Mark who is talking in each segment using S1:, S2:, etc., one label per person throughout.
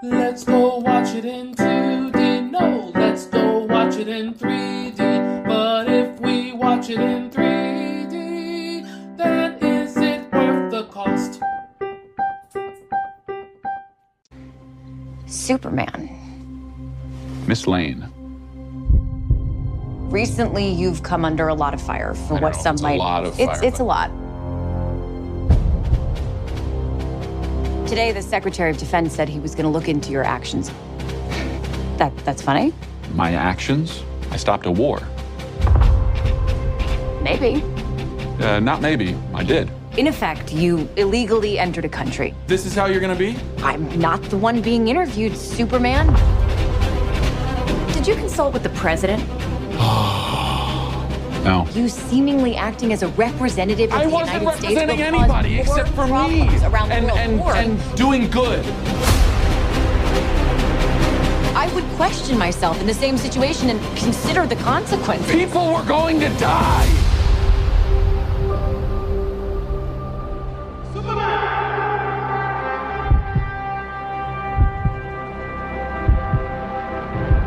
S1: Let's go watch it in 2D. No, let's go watch it in 3D. But if we watch it in 3D, then is it worth the cost?
S2: Superman.
S3: Miss Lane.
S2: Recently, you've come under a lot of fire for
S3: I
S2: what
S3: know,
S2: some
S3: it's
S2: might.
S3: a lot of fire,
S2: It's
S3: but-
S2: a lot. Today, the Secretary of Defense said he was going to look into your actions. That's funny?
S3: My actions? I stopped a war.
S2: Maybe.
S3: Not maybe. I did.
S2: In effect, you illegally entered a country.
S1: This is how you're gonna be?
S2: I'm not the one being interviewed, Superman. Did you consult with the president?
S3: No.
S2: You seemingly acting as a representative of
S1: I
S2: the
S1: wasn't
S2: United States
S1: representing
S2: will cause
S1: anybody
S2: more
S1: except for me.
S2: problems around the world.
S1: And doing good.
S2: I would question myself in the same situation and consider the consequences.
S1: People were going to die.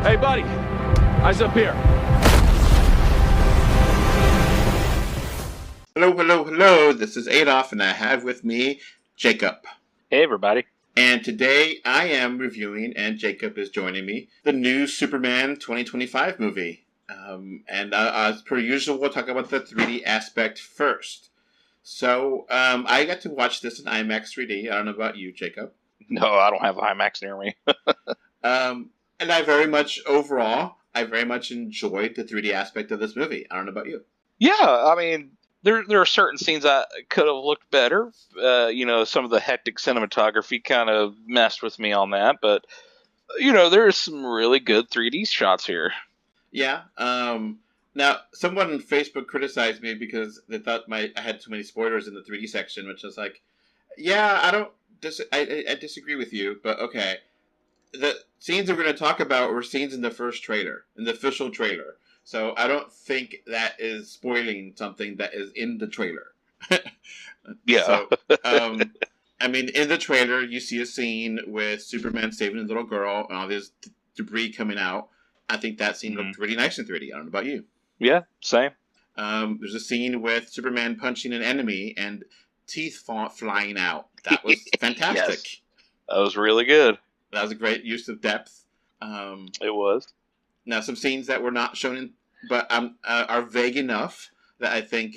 S1: Hey, buddy. Eyes up here.
S4: Hello, hello, hello. This is Adolf, and I have with me Jacob.
S5: Hey, everybody.
S4: And today I am reviewing, and Jacob is joining me, the new Superman 2025 movie. And as per usual, we'll talk about the 3D aspect first. So I got to watch this in IMAX 3D. I don't know about you, Jacob.
S5: No, I don't have IMAX near me.
S4: And I very much enjoyed the 3D aspect of this movie. I don't know about you.
S5: Yeah, I mean, there are certain scenes that could have looked better. Some of the hectic cinematography kind of messed with me on that. But, there's some really good 3D shots here. Yeah.
S4: Now, someone on Facebook criticized me because they thought I had too many spoilers in the 3D section, which was like, yeah, I disagree with you, but okay. The scenes we're going to talk about were scenes in the first trailer, in the official trailer. So I don't think that is spoiling something that is in the trailer.
S5: Yeah.
S4: So, in the trailer, you see a scene with Superman saving a little girl and all this debris coming out. I think that scene looked really nice in 3D. I don't know about you.
S5: Yeah, same.
S4: There's a scene with Superman punching an enemy and teeth flying out. That was fantastic.
S5: Yes. That was really good.
S4: That was a great use of depth.
S5: It was.
S4: Now, some scenes that were not shown but are vague enough that I think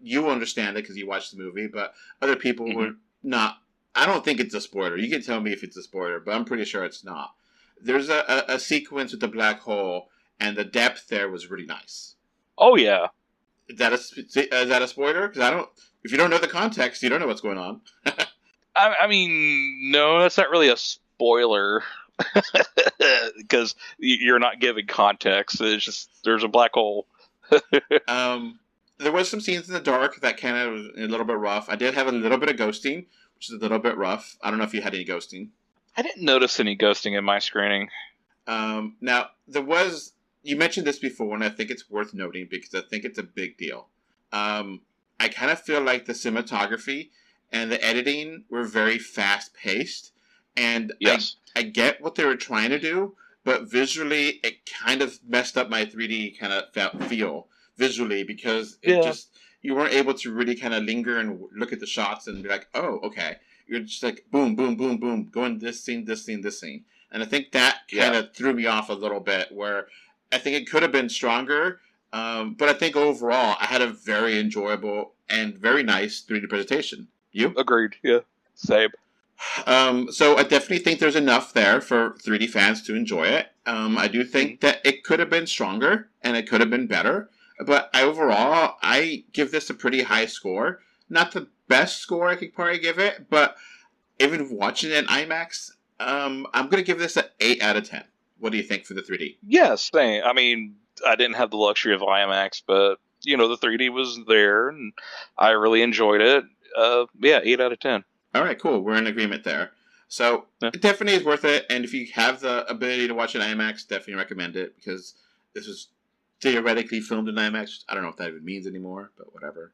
S4: you will understand it because you watched the movie, but other people would not. I don't think it's a spoiler. You can tell me if it's a spoiler, but I'm pretty sure it's not. There's a sequence with the black hole, and the depth there was really nice.
S5: Oh, yeah.
S4: Is that a spoiler? Because if you don't know the context, you don't know what's going on.
S5: I mean, no, that's not really a spoiler. Because you're not giving context. It's just there's a black hole.
S4: There was some scenes in the dark that kind of was a little bit rough. I did have a little bit of ghosting, which is a little bit rough. I don't know if you had any ghosting.
S5: I didn't notice any ghosting in my screening.
S4: Now, you mentioned this before, and I think it's worth noting because I think it's a big deal. I kind of feel like the cinematography and the editing were very fast-paced. And
S5: yes.
S4: I get what they were trying to do, but visually it kind of messed up my 3D kind of feel visually because you weren't able to really kind of linger and look at the shots and be like, oh, okay. You're just like, boom, boom, boom, boom, going this scene, this scene, this scene. And I think that kind of threw me off a little bit where I think it could have been stronger, but I think overall I had a very enjoyable and very nice 3D presentation. You?
S5: Agreed, yeah. Same.
S4: So I definitely think there's enough there for 3D fans to enjoy it. I do think that it could have been stronger and it could have been better. But overall, I give this a pretty high score. Not the best score I could probably give it, but even watching it in IMAX, I'm going to give this an 8 out of 10. What do you think for the 3D?
S5: Yes, same. I mean, I didn't have the luxury of IMAX, but, the 3D was there, and I really enjoyed it. 8 out of 10.
S4: All right, cool. We're in agreement there. So it definitely is worth it. And if you have the ability to watch it in IMAX, definitely recommend it because this is theoretically filmed in IMAX. I don't know if that even means anymore, but whatever.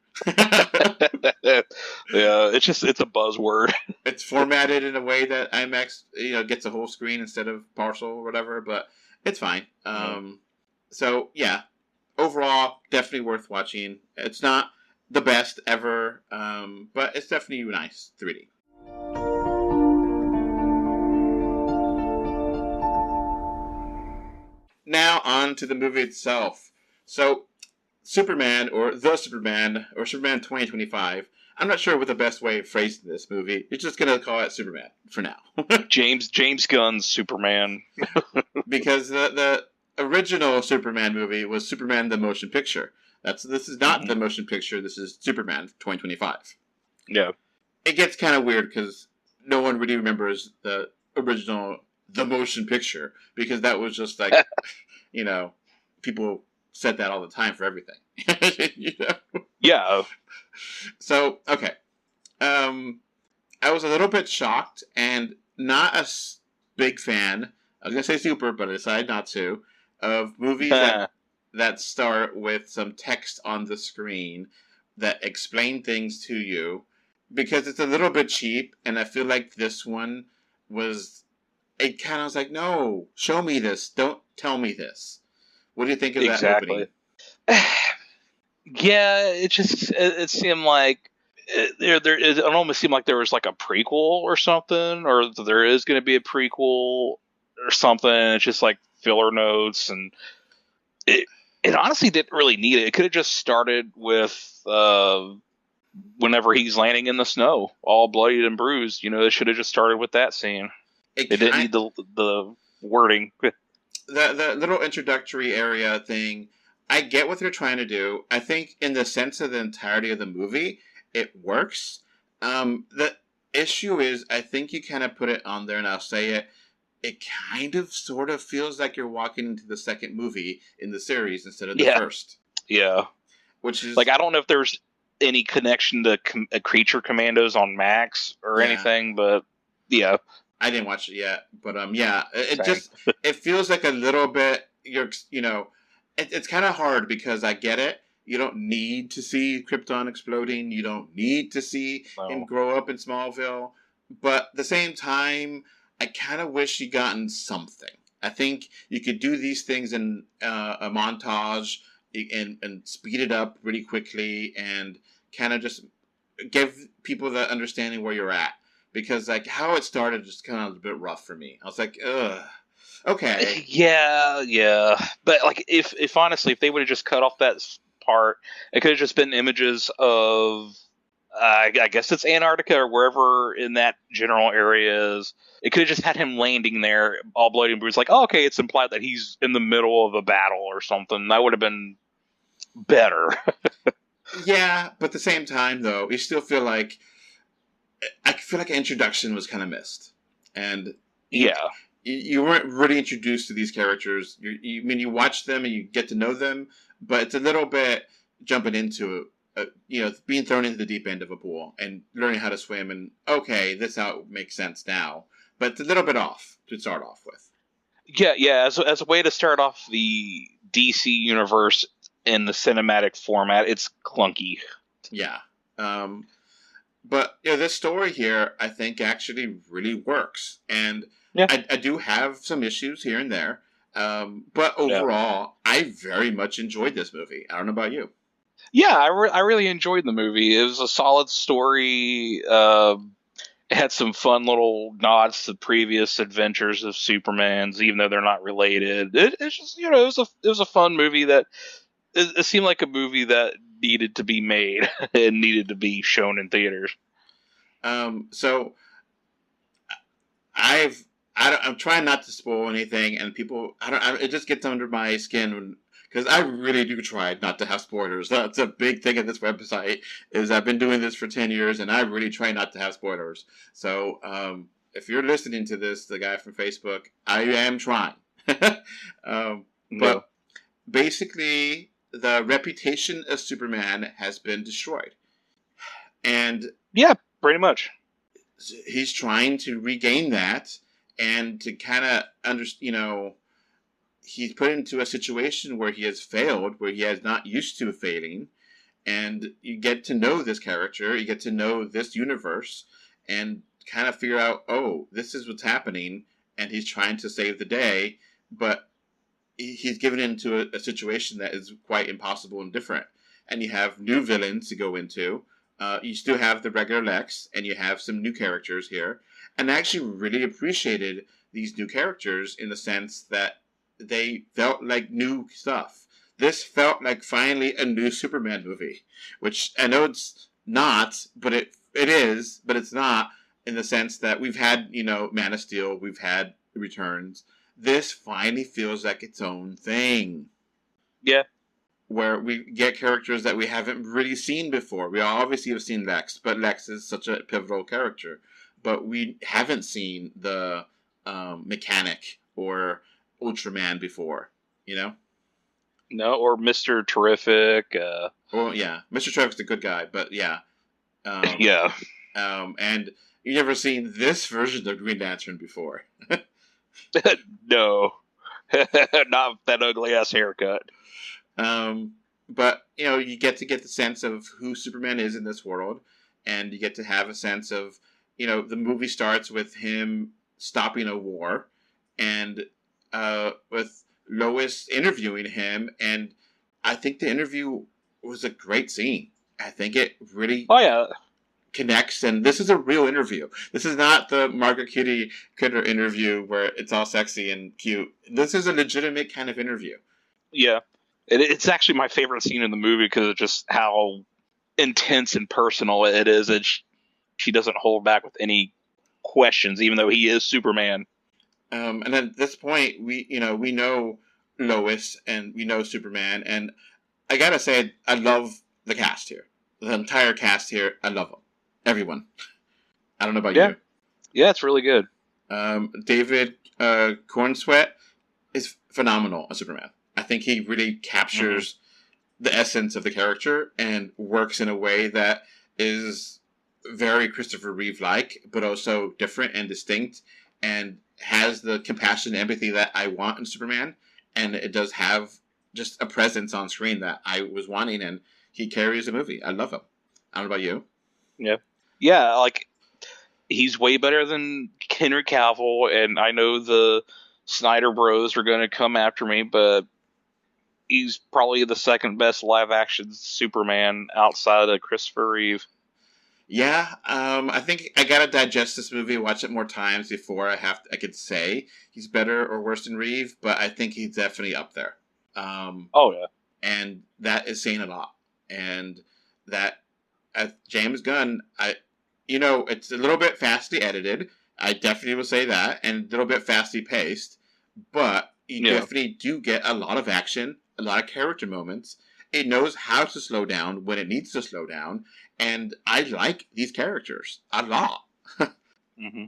S5: Yeah, it's a buzzword.
S4: It's formatted in a way that IMAX, gets a whole screen instead of partial or whatever, but it's fine. So yeah, overall, definitely worth watching. It's not the best ever, but it's definitely nice 3D. Now on to the movie itself. So, Superman, or The Superman, or Superman 2025. I'm not sure what the best way of phrasing this movie. You're just gonna call it Superman for now.
S5: James Gunn's Superman.
S4: Because the original Superman movie was Superman the Motion Picture. This is not the motion picture. This is Superman 2025.
S5: Yeah.
S4: It gets kind of weird because no one really remembers the original The Motion Picture, because that was just like, people said that all the time for everything.
S5: Yeah.
S4: So, okay. I was a little bit shocked and not a big fan. I was going to say super, but I decided not to, of movies that start with some text on the screen that explain things to you, because it's a little bit cheap, and I feel like this one was... It kind of was like, no, show me this. Don't tell me this. What do you think of that opening?
S5: Yeah, it seemed like it almost seemed like there was like a prequel or something, or there is going to be a prequel or something. It's just like filler notes, and it honestly didn't really need it. It could have just started with whenever he's landing in the snow, all bloodied and bruised. It should have just started with that scene. It didn't need the wording.
S4: The little introductory area thing, I get what they're trying to do. I think in the sense of the entirety of the movie, it works. The issue is, I think you kind of put it on there, and I'll say it, it kind of sort of feels like you're walking into the second movie in the series instead of the first.
S5: Yeah.
S4: Which is...
S5: Like, I don't know if there's any connection to Creature Commandos on Max or anything, but yeah.
S4: I didn't watch it yet, but it just, it feels like a little bit, it's kind of hard because I get it. You don't need to see Krypton exploding. You don't need to see him grow up in Smallville. But at the same time, I kind of wish you gotten something. I think you could do these things in a montage and speed it up really quickly and kind of just give people the understanding where you're at. Because, like, how it started just kind of was a bit rough for me. I was like, ugh, okay.
S5: Yeah. But, like, if honestly, if they would have just cut off that part, it could have just been images of, I guess it's Antarctica or wherever in that general area is. It could have just had him landing there, all bloody and bruised. Like, oh, okay, it's implied that he's in the middle of a battle or something. That would have been better.
S4: Yeah, but at the same time, though, you still feel like... I feel like an introduction was kind of missed, and you weren't really introduced to these characters. You watch them and you get to know them, but it's a little bit jumping into being thrown into the deep end of a pool and learning how to swim. And okay, this how it makes sense now, but it's a little bit off to start off with.
S5: Yeah. As a way to start off the DC universe in the cinematic format, it's clunky.
S4: Yeah. But this story here, I think, actually really works. And I do have some issues here and there. But overall, I very much enjoyed this movie. I don't know about you.
S5: Yeah, I really enjoyed the movie. It was a solid story. It had some fun little nods to previous adventures of Superman's, even though they're not related. It's just, it was a fun movie that it seemed like a movie that needed to be made and needed to be shown in theaters.
S4: So I'm trying not to spoil anything, and people, it just gets under my skin because I really do try not to have spoilers. That's a big thing at this website. Is I've been doing this for 10 years, and I really try not to have spoilers. So if you're listening to this, the guy from Facebook, I am trying. But basically, the reputation of Superman has been destroyed. And
S5: yeah, pretty much.
S4: He's trying to regain that and to kind of he's put into a situation where he has failed, where he is not used to failing, and you get to know this character, you get to know this universe, and kind of figure out, oh, this is what's happening, and he's trying to save the day, but he's given into a situation that is quite impossible and different. And you have new villains to go into. You still have the regular Lex, and you have some new characters here. And I actually really appreciated these new characters in the sense that they felt like new stuff. This felt like finally a new Superman movie, which I know it's not, but it is, but it's not in the sense that we've had, Man of Steel, we've had Returns. This finally feels like its own thing.
S5: Yeah.
S4: Where we get characters that we haven't really seen before. We obviously have seen Lex, but Lex is such a pivotal character. But we haven't seen the Mechanic or Ultraman before,
S5: No, or Mr. Terrific.
S4: Well, yeah. Mr. Terrific's a good guy, but yeah.
S5: Yeah.
S4: And you've never seen this version of Green Lantern before.
S5: No. Not that ugly-ass haircut.
S4: But, you get to get the sense of who Superman is in this world, and you get to have a sense of, the movie starts with him stopping a war, and with Lois interviewing him, and I think the interview was a great scene. I think it really connects, and this is a real interview. This is not the Margaret Kitty Kidder interview where it's all sexy and cute. This is a legitimate kind of interview.
S5: Yeah. It's actually my favorite scene in the movie because of just how intense and personal it is, and she doesn't hold back with any questions, even though he is Superman.
S4: And at this point, we know Lois and we know Superman, and I gotta say, I love the cast here. The entire cast here, I love them. Everyone. I don't know about you.
S5: Yeah, it's really good.
S4: David Cornsweet is phenomenal as Superman. I think he really captures the essence of the character and works in a way that is very Christopher Reeve-like, but also different and distinct, and has the compassion and empathy that I want in Superman, and it does have just a presence on screen that I was wanting, and he carries the movie. I love him. I don't know about you.
S5: Yeah. Yeah, like, he's way better than Henry Cavill, and I know the Snyder Bros are going to come after me, but he's probably the second best live-action Superman outside of Christopher Reeve.
S4: Yeah, I think I gotta digest this movie, watch it more times before I could say he's better or worse than Reeve, but I think he's definitely up there.
S5: Oh yeah,
S4: and that is saying a lot. And that James Gunn, it's a little bit fastly edited. I definitely will say that, and a little bit fastly paced, but you definitely do get a lot of action, a lot of character moments. It knows how to slow down when it needs to slow down, and I like these characters a lot.
S5: Mm-hmm.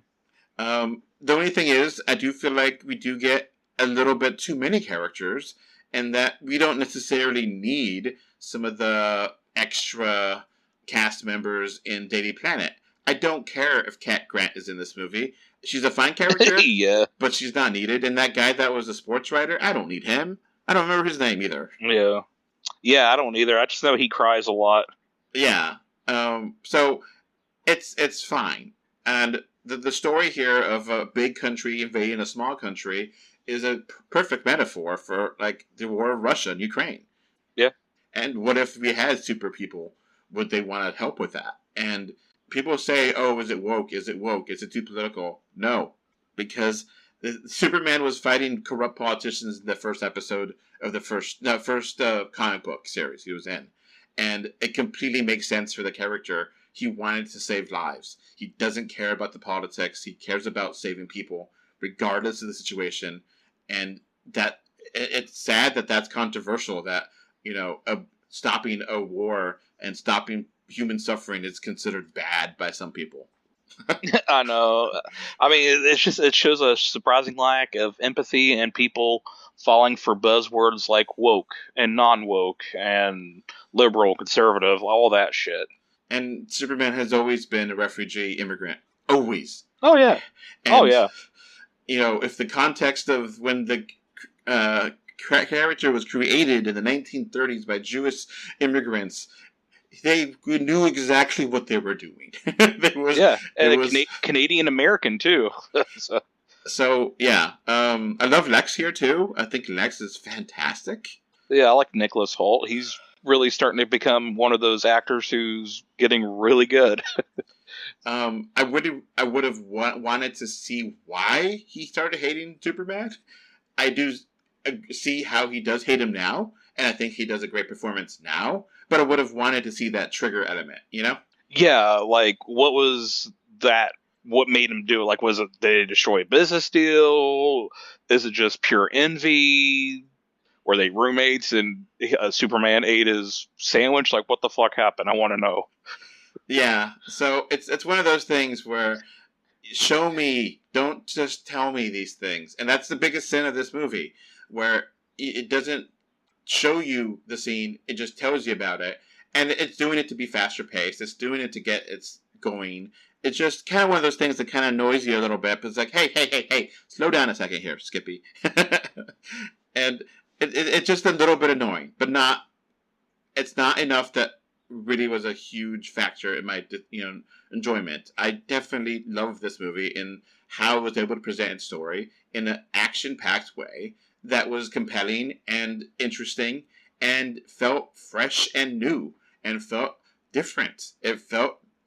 S4: The only thing is, I do feel like we do get a little bit too many characters, and that we don't necessarily need some of the extra cast members in Daily Planet. I don't care if Cat Grant is in this movie. She's a fine character,
S5: yeah,
S4: but she's not needed. And that guy that was a sports writer, I don't need him. I don't remember his name either.
S5: Yeah, I don't either. I just know he cries a lot.
S4: Yeah. So it's fine. And the story here of a big country invading a small country is a perfect metaphor for, like, the war of Russia and Ukraine.
S5: Yeah.
S4: And what if we had super people? Would they want to help with that? And people say, oh, is it woke? Is it woke? Is it too political? No. Because Superman was fighting corrupt politicians in the first episode of the first comic book series he was in. And it completely makes sense for the character. He wanted to save lives. He doesn't care about the politics. He cares about saving people, regardless of the situation. And that it's sad that that's controversial, that, stopping a war and stopping human suffering is considered bad by some people.
S5: I know. I mean, it shows a surprising lack of empathy and people falling for buzzwords like woke and non-woke and liberal, conservative, all that shit.
S4: And Superman has always been a refugee immigrant. Always.
S5: Oh, yeah.
S4: And, if the context of when the character was created in the 1930s by Jewish immigrants. They knew exactly what they were doing.
S5: Canadian American too.
S4: So yeah, I love Lex here too. I think Lex is fantastic.
S5: Yeah, I like Nicholas Hoult. He's really starting to become one of those actors who's getting really good.
S4: I would have wanted to see why he started hating Superman. I do see how he does hate him now, and I think he does a great performance now. But I would have wanted to see that trigger element, you know?
S5: Yeah, like what was that? What made him do it? Like, was it they destroy a business deal? Is it just pure envy? Were they roommates and Superman ate his sandwich? Like, what the fuck happened? I want to know.
S4: Yeah, so it's one of those things where show me, don't just tell me these things. And that's the biggest sin of this movie, where it doesn't show you the scene, it just tells you about it. And it's doing it to be faster paced, it's doing it to get it's going. It's just kind of one of those things that kind of annoys you a little bit, but it's like, hey, slow down a second here, Skippy. And it's just a little bit annoying, but it's not enough that really was a huge factor in my enjoyment. I definitely love this movie in how it was able to present its story in an action-packed way that was compelling and interesting and felt fresh and new and felt different.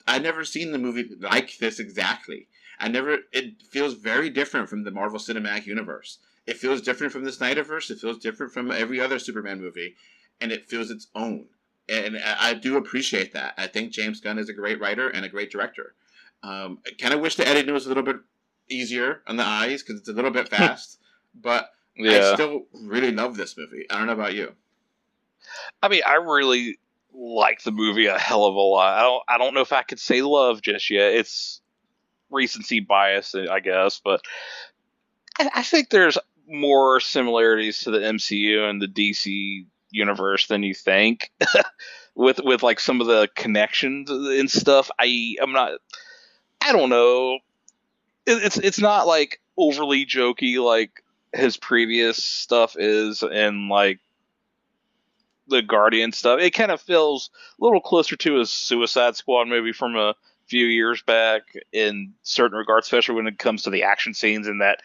S4: I'd never seen the movie like this exactly. It feels very different from the Marvel Cinematic Universe. It feels different from the Snyderverse. It feels different from every other Superman movie. And it feels its own. And I do appreciate that. I think James Gunn is a great writer and a great director. I kind of wish the editing was a little bit easier on the eyes because it's a little bit fast. But I still really love this movie. I don't know about you.
S5: I mean, I really like the movie a hell of a lot. I don't know if I could say love just yet. It's recency bias, I guess. But I think there's more similarities to the MCU and the DC universe than you think with like some of the connections and stuff. I don't know. It's not like overly jokey like his previous stuff is, and like the Guardian stuff. It kind of feels a little closer to his Suicide Squad movie from a few years back in certain regards, especially when it comes to the action scenes and that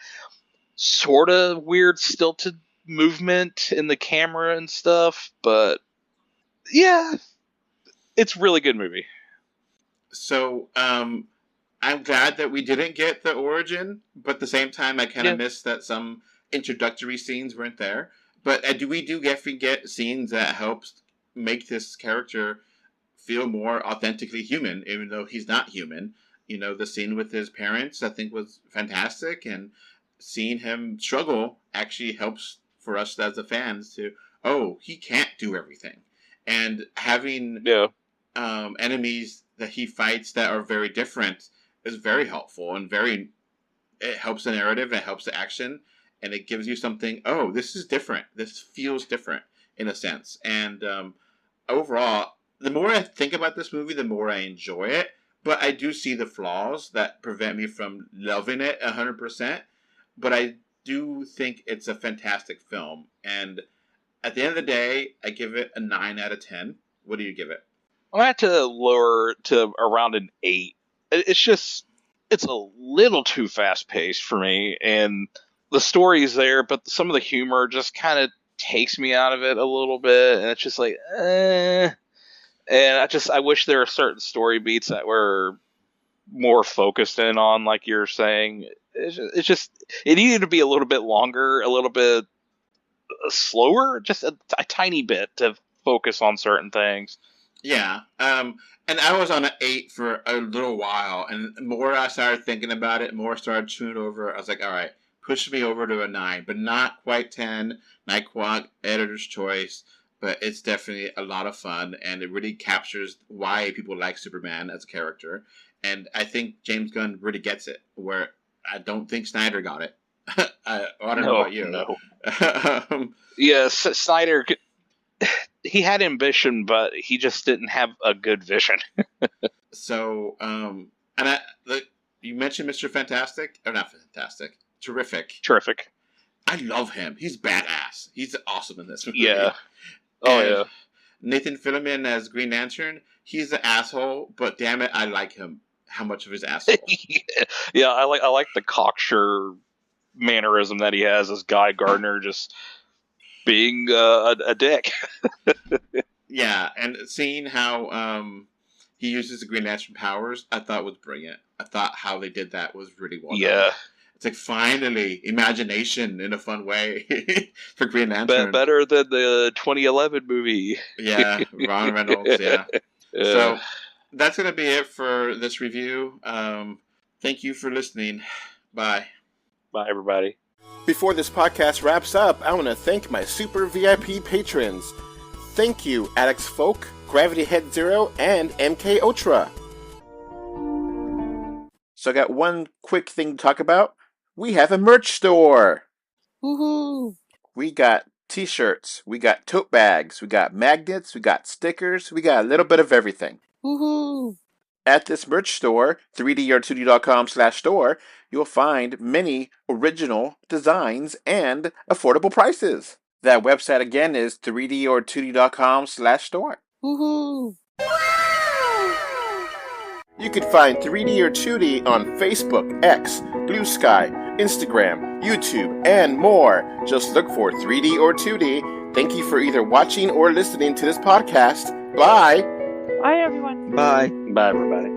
S5: sort of weird stilted movement in the camera and stuff. But yeah, it's a really good movie.
S4: So I'm glad that we didn't get the origin, but at the same time I kind of missed that some introductory scenes weren't there. But we get scenes that helps make this character feel more authentically human, even though he's not human. You know, the scene with his parents I think was fantastic, and seeing him struggle actually helps for us as the fans to, he can't do everything. And having enemies that he fights that are very different is very helpful and it helps the narrative, it helps the action, and it gives you something, this is different. This feels different in a sense. And overall, the more I think about this movie, the more I enjoy it. But I do see the flaws that prevent me from loving it 100%. But I do think it's a fantastic film. And at the end of the day, I give it a 9 out of 10. What do you give it?
S5: I'm going to have to lower to around an 8. It's a little too fast-paced for me. And the story's there, but some of the humor just kind of takes me out of it a little bit. And it's just like, And I wish there were certain story beats that were more focused in on, like you're saying. It needed to be a little bit longer, a little bit slower, just a tiny bit to focus on certain things.
S4: Yeah. And I was on an 8 for a little while, and the more I started thinking about it, more I started chewing over. I was like, all right, push me over to a 9, but not quite 10, not quite editor's choice, but it's definitely a lot of fun, and it really captures why people like Superman as a character. And I think James Gunn really gets it, where I don't think Snyder got it. I don't know about you.
S5: No. Yes, Snyder, he had ambition, but he just didn't have a good vision.
S4: So, you mentioned Mr. Fantastic, or not Fantastic, Terrific.
S5: Terrific.
S4: I love him. He's badass. He's awesome in this movie.
S5: Yeah. Oh,
S4: And
S5: yeah.
S4: Nathan Fillion as Green Lantern, he's an asshole, but damn it, I like him. How much of his asshole?
S5: Yeah, I like the cocksure mannerism that he has as Guy Gardner, just being a dick.
S4: Yeah, and seeing how he uses the Green Lantern powers, I thought was brilliant. I thought how they did that was really well done. It's like, finally, imagination in a fun way for Green Lantern.
S5: Better than the 2011 movie.
S4: Yeah, Ron Reynolds, yeah. So that's going to be it for this review. Thank you for listening. Bye.
S5: Bye, everybody.
S6: Before this podcast wraps up, I want to thank my super VIP patrons. Thank you, Alex Folk, Gravity Head Zero, and MK Ultra. So I got one quick thing to talk about. We have a merch store.
S5: Woohoo!
S6: We got t-shirts, we got tote bags, we got magnets, we got stickers, we got a little bit of everything.
S5: Woohoo!
S6: At this merch store, 3dr2d.com/store, you'll find many original designs and affordable prices. That website again is 3dr2d.com/store.
S5: Woohoo!
S6: You can find 3D or 2D on Facebook, X, Blue Sky, Instagram, YouTube, and more. Just look for 3D or 2D. Thank you for either watching or listening to this podcast. Bye!
S7: Bye, everyone.
S8: Bye.
S5: Bye, everybody.